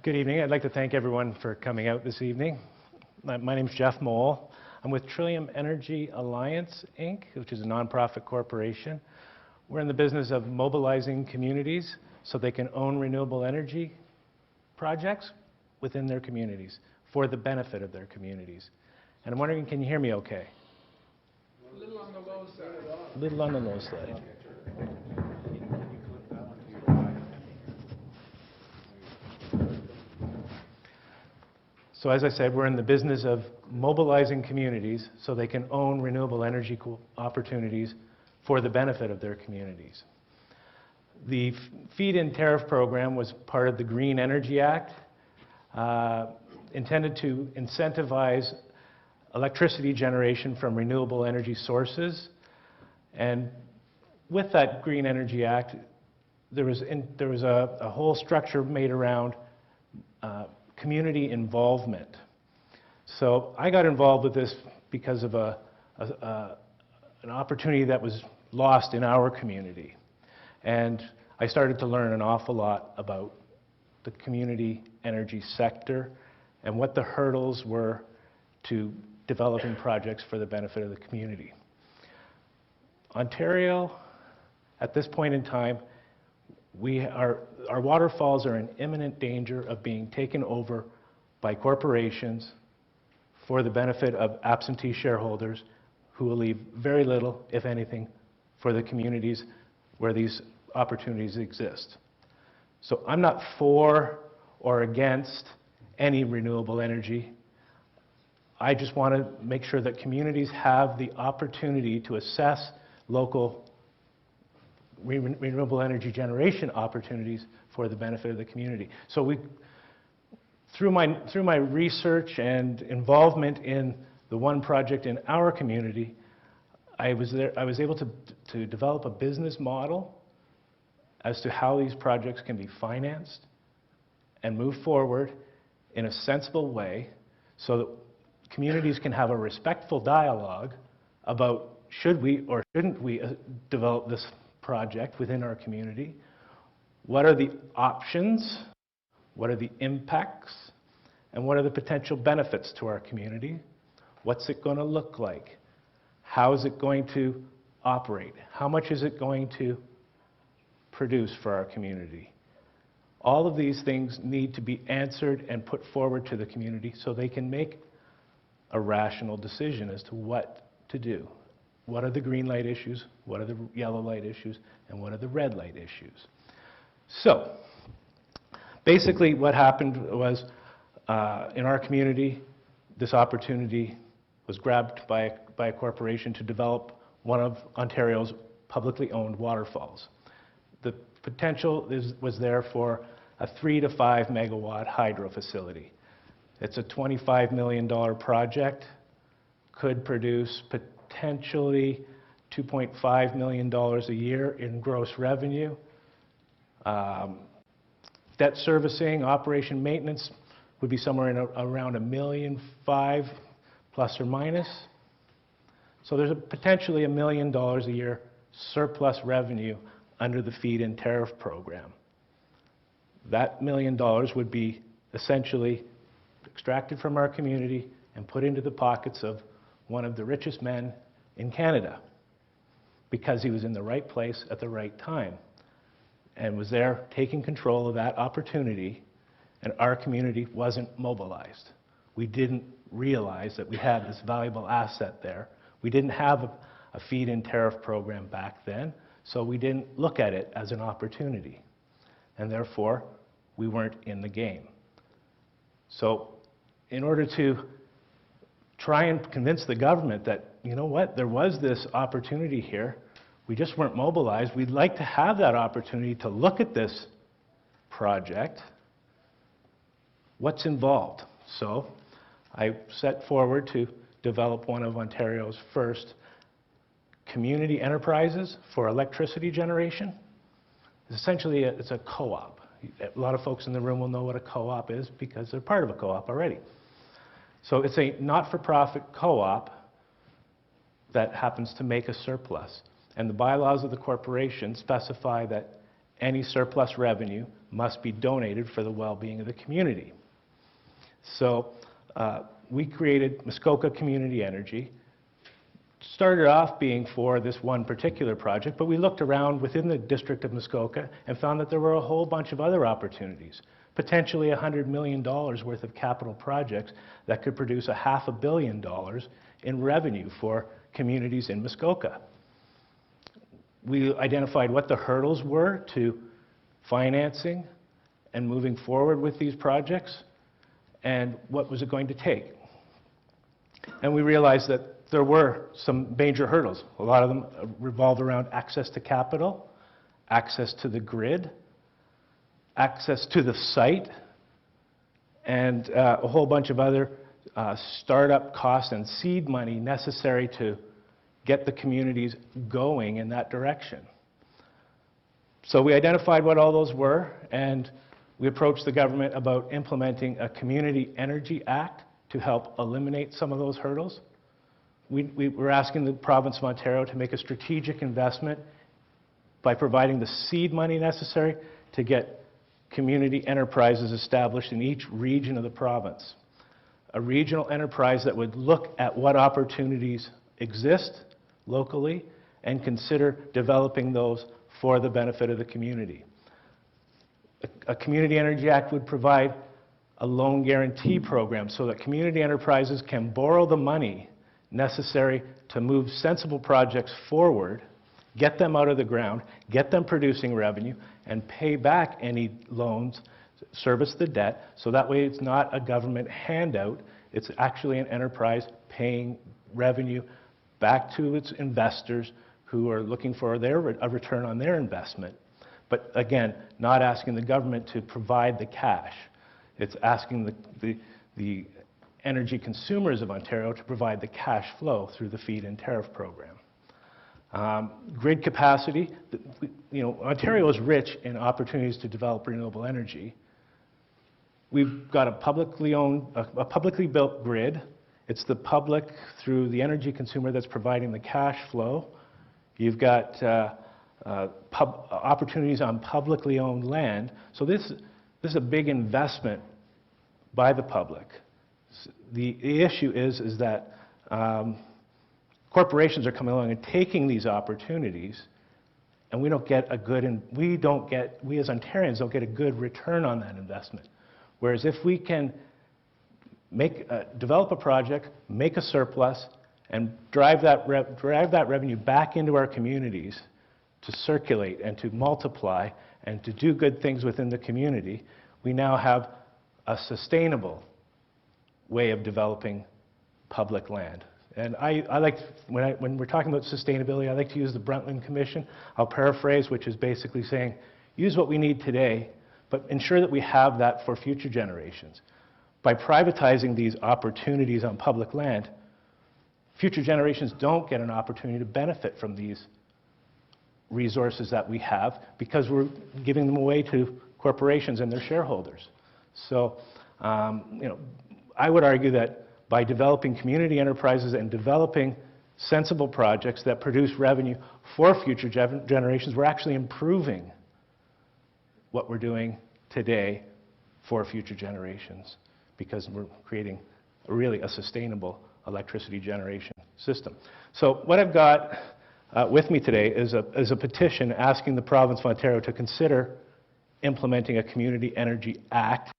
Good evening. I'd like to thank everyone for coming out this evening. My name is Jeff Mole. I'm with Trillium Energy Alliance, Inc., which is a nonprofit corporation. We're in the business of mobilizing communities so they can own renewable energy projects within their communities for the benefit of their communities. And I'm wondering, can you hear me okay? A little on the low side. A little on the low side. So as I said, we're in the business of mobilizing communities so they can own renewable energy opportunities for the benefit of their communities. The feed-in tariff program was part of the Green Energy Act, intended to incentivize electricity generation from renewable energy sources. And with that Green Energy Act, there was a whole structure made around community involvement. So I got involved with this because of an opportunity that was lost in our community. And I started to learn an awful lot about the community energy sector and what the hurdles were to developing projects for the benefit of the community. Ontario, at this point in time, our waterfalls are in imminent danger of being taken over by corporations for the benefit of absentee shareholders who will leave very little, if anything, for the communities where these opportunities exist. So I'm not for or against any renewable energy. I just want to make sure that communities have the opportunity to assess local renewable energy generation opportunities for the benefit of the community. So through my research and involvement in the one project in our community, I was able to develop a business model as to how these projects can be financed and move forward in a sensible way so that communities can have a respectful dialogue about should we or shouldn't we develop this project within our community. What are the options? What are the impacts? And what are the potential benefits to our community? What's it going to look like? How is it going to operate? How much is it going to produce for our community? All of these things need to be answered and put forward to the community so they can make a rational decision as to what to do. What are the green light issues? What are the yellow light issues? And what are the red light issues? So, basically what happened was in our community, this opportunity was grabbed by a corporation to develop one of Ontario's publicly owned waterfalls. The potential was there for a 3 to 5 megawatt hydro facility. It's a $25 million project, could produce potentially $2.5 million a year in gross revenue. Debt servicing, operation maintenance would be somewhere in around $1.5 million plus or minus. So there's potentially $1 million a year surplus revenue under the feed-in tariff program. That $1 million would be essentially extracted from our community and put into the pockets of one of the richest men in Canada because he was in the right place at the right time and was there taking control of that opportunity, and our community wasn't mobilized. We didn't realize that we had this valuable asset there. We didn't have a feed-in tariff program back then, so we didn't look at it as an opportunity, and therefore we weren't in the game. So in order to try and convince the government that, you know what, there was this opportunity here, we just weren't mobilized. We'd like to have that opportunity to look at this project. What's involved? So I set forward to develop one of Ontario's first community enterprises for electricity generation. Essentially, it's a co-op. A lot of folks in the room will know what a co-op is because they're part of a co-op already. So it's a not-for-profit co-op that happens to make a surplus. And the bylaws of the corporation specify that any surplus revenue must be donated for the well-being of the community. So we created Muskoka Community Energy. Started off being for this one particular project, but we looked around within the district of Muskoka and found that there were a whole bunch of other opportunities, potentially $100 million worth of capital projects that could produce $500 million in revenue for communities in Muskoka. We identified what the hurdles were to financing and moving forward with these projects, and what was it going to take. And we realized that there were some major hurdles. A lot of them revolved around access to capital, access to the grid, access to the site, and a whole bunch of other startup costs and seed money necessary to get the communities going in that direction. So we identified what all those were, and we approached the government about implementing a Community Energy Act to help eliminate some of those hurdles. We were asking the province of Ontario to make a strategic investment by providing the seed money necessary to get community enterprises established in each region of the province. A regional enterprise that would look at what opportunities exist locally and consider developing those for the benefit of the community. A Community Energy Act would provide a loan guarantee program so that community enterprises can borrow the money necessary to move sensible projects forward, get them out of the ground, get them producing revenue, and pay back any loans, service the debt, so that way it's not a government handout, it's actually an enterprise paying revenue back to its investors who are looking for a return on their investment. But again, not asking the government to provide the cash. It's asking the energy consumers of Ontario to provide the cash flow through the feed-in tariff program. Grid capacity, Ontario is rich in opportunities to develop renewable energy. We've got a publicly built grid. It's the public through the energy consumer that's providing the cash flow. You've got opportunities on publicly owned land. So this is a big investment by the public. The issue is that corporations are coming along and taking these opportunities, and we as Ontarians don't get a good return on that investment. Whereas if we can develop a project, make a surplus, and drive that revenue back into our communities to circulate and to multiply and to do good things within the community, we now have a sustainable way of developing public land. And I like, when we're talking about sustainability, I like to use the Brundtland Commission. I'll paraphrase, which is basically saying, use what we need today, but ensure that we have that for future generations. By privatizing these opportunities on public land, future generations don't get an opportunity to benefit from these resources that we have because we're giving them away to corporations and their shareholders. So, I would argue that by developing community enterprises and developing sensible projects that produce revenue for future generations, we're actually improving what we're doing today for future generations because we're creating really a sustainable electricity generation system. So what I've got with me today is a petition asking the province of Ontario to consider implementing a Community Energy Act,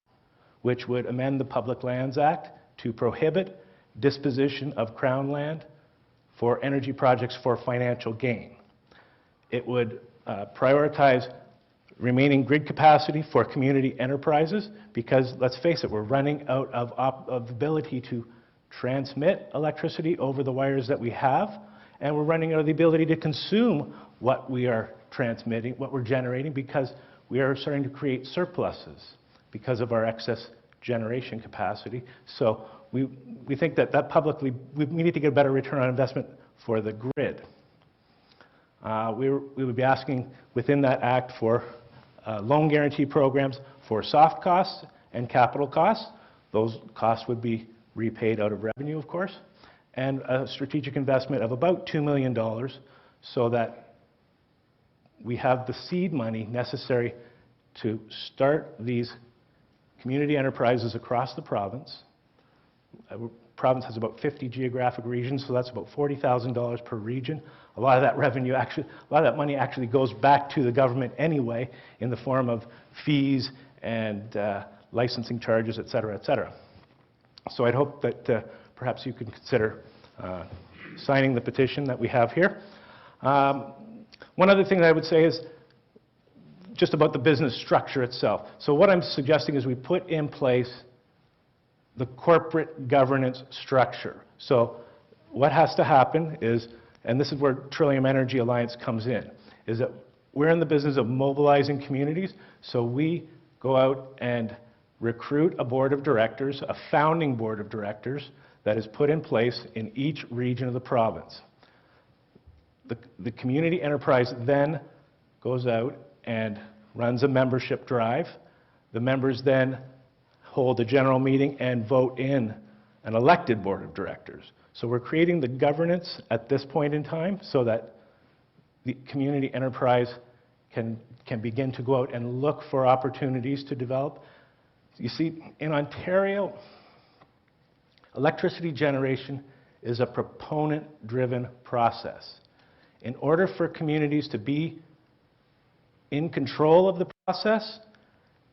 which would amend the Public Lands Act to prohibit disposition of Crown land for energy projects for financial gain. It would prioritize remaining grid capacity for community enterprises because, let's face it, we're running out of ability to transmit electricity over the wires that we have, and we're running out of the ability to consume what we are transmitting, what we're generating, because we are starting to create surpluses because of our excess generation capacity. So we think that we need to get a better return on investment for the grid. We would be asking within that act for loan guarantee programs for soft costs and capital costs. Those costs would be repaid out of revenue, of course, and a strategic investment of about $2 million so that we have the seed money necessary to start these community enterprises across the province. Our province has about 50 geographic regions, so that's about $40,000 per region. A lot of that money actually goes back to the government anyway in the form of fees and licensing charges, et cetera, et cetera. So I'd hope that perhaps you could consider signing the petition that we have here. One other thing that I would say is just about the business structure itself. So what I'm suggesting is we put in place the corporate governance structure. So what has to happen is, and this is where Trillium Energy Alliance comes in, is that we're in the business of mobilizing communities, so we go out and recruit a board of directors, a founding board of directors that is put in place in each region of the province. The community enterprise then goes out and runs a membership drive. The members then hold a general meeting and vote in an elected board of directors. So we're creating the governance at this point in time so that the community enterprise can begin to go out and look for opportunities to develop. You see, in Ontario, electricity generation is a proponent-driven process. In order for communities to be in control of the process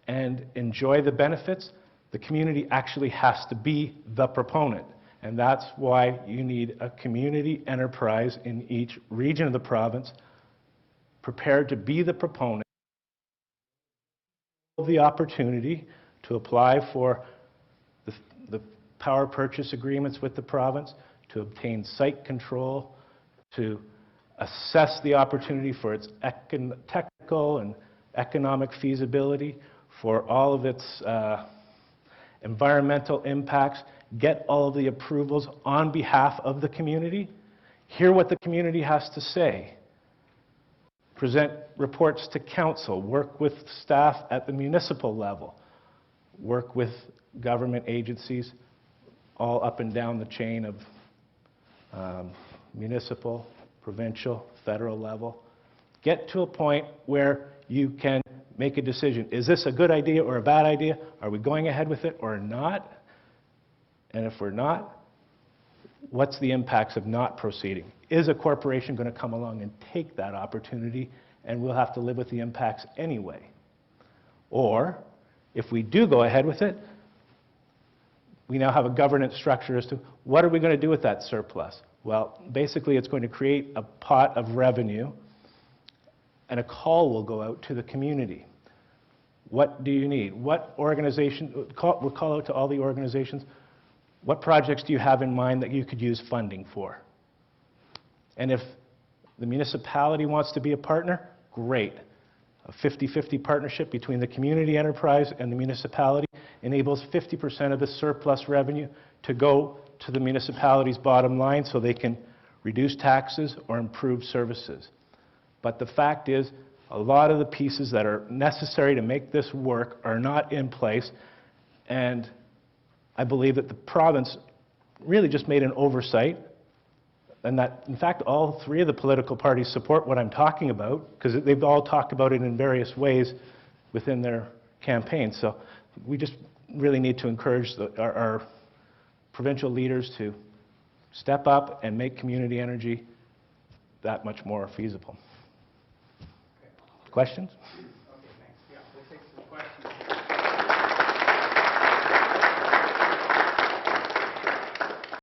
and enjoy the benefits, the community actually has to be the proponent. And that's why you need a community enterprise in each region of the province prepared to be the proponent of the opportunity to apply for the power purchase agreements with the province, to obtain site control, to assess the opportunity for its technical and economic feasibility, for all of its environmental impacts, get all of the approvals on behalf of the community, hear what the community has to say, present reports to council, work with staff at the municipal level, work with government agencies all up and down the chain of municipal, provincial, federal level. Get to a point where you can make a decision. Is this a good idea or a bad idea? Are we going ahead with it or not? And if we're not, what's the impacts of not proceeding? Is a corporation going to come along and take that opportunity and we'll have to live with the impacts anyway? Or, if we do go ahead with it, we now have a governance structure as to what are we going to do with that surplus? Well, basically it's going to create a pot of revenue and a call will go out to the community. What do you need? What organization, we'll call out to all the organizations, what projects do you have in mind that you could use funding for? And if the municipality wants to be a partner, great. A 50-50 partnership between the community enterprise and the municipality enables 50% of the surplus revenue to go to the municipality's bottom line so they can reduce taxes or improve services. But the fact is, a lot of the pieces that are necessary to make this work are not in place, and I believe that the province really just made an oversight, and that, in fact, all three of the political parties support what I'm talking about, because they've all talked about it in various ways within their campaigns. So we just really need to encourage our provincial leaders to step up and make community energy that much more feasible. Questions?